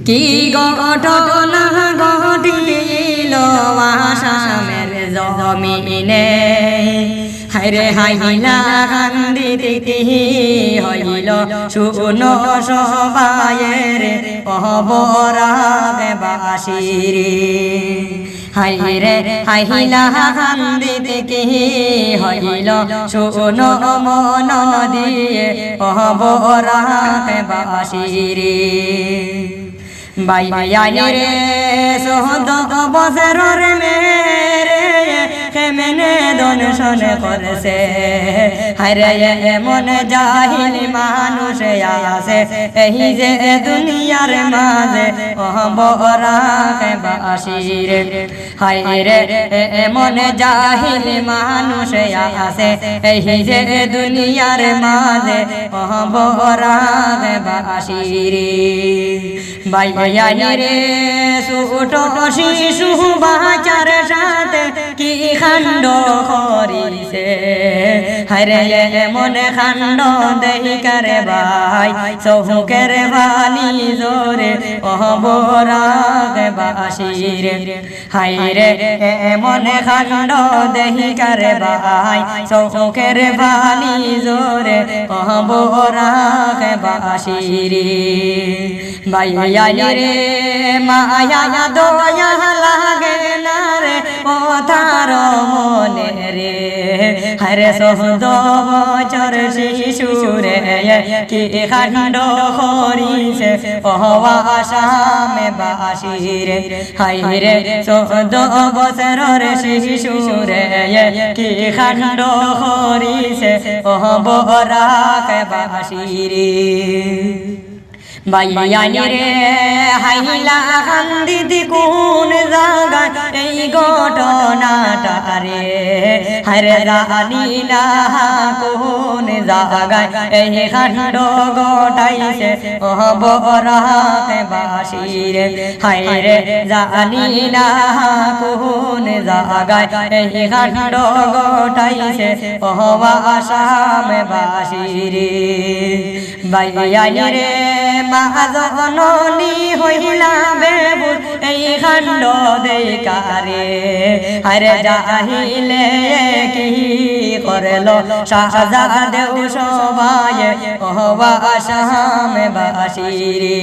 কি ঘটনা ঘটিল আসামের জমিনে হায়রে হাইলা কান্দিতে কি হইল শুনো সবাইয়ের অবরাগে বাসিরে হায়রে হাইলা কান্দিতে কি হইল শুনো মন দিয়ে অবরাগে বাসিরে বাইয়ানি রে সোহদ বছরের মেরে কেমনে দর্শন করছে হায়রে এমন জাহিল মানুষ আছে এই যে দুনিয়ার মাঝে অবরাগে বাসিরে হায়রে এমন জাহিল মানুষ আছে এই যে দুনিয়ার মাঝে অবরাগে বাসিরে বাইয়ানি রে ছোট শিশু বাচ্চার সাথে কি কাণ্ড করিছে হায়রে এমন কাণ্ড দেখিকারে ভাই চৌকের বালি জোরে অবরাগে বাসিরে হায়রে এমন কাণ্ড দেখিকারে ভাই চৌকের বালি জোরে অবরাগে বাসিরে বাইয়ানি রে মায়া দয়া লাগে না রে কথার মনে রে হরে সহদ বছর শিশু রে কি কাণ্ড করিছে আসামে বাসিরে হায়রে সহদ বছরের শিশু রে কি কাণ্ড করিছে অবরাগে বাসিরে বাইয়ানি রে হাইলা কান্দিতে কোন জায়গায় এই ঘটনাটা রে হরে জানিলা কোন জায়গায় এই কাণ্ড ঘটাইছে অবরাগে বাসিরে হায়রে জানিলা কোন জায়গায় এই কাণ্ড ঘটাইছে আসামে বাসিরে বাইয়ানি রে মা জননী হইলা বেবুর এই কাণ্ড দেখারে হরে জাহিলে কি করল শাহজাদেও সবাই আসামে বাসিরে।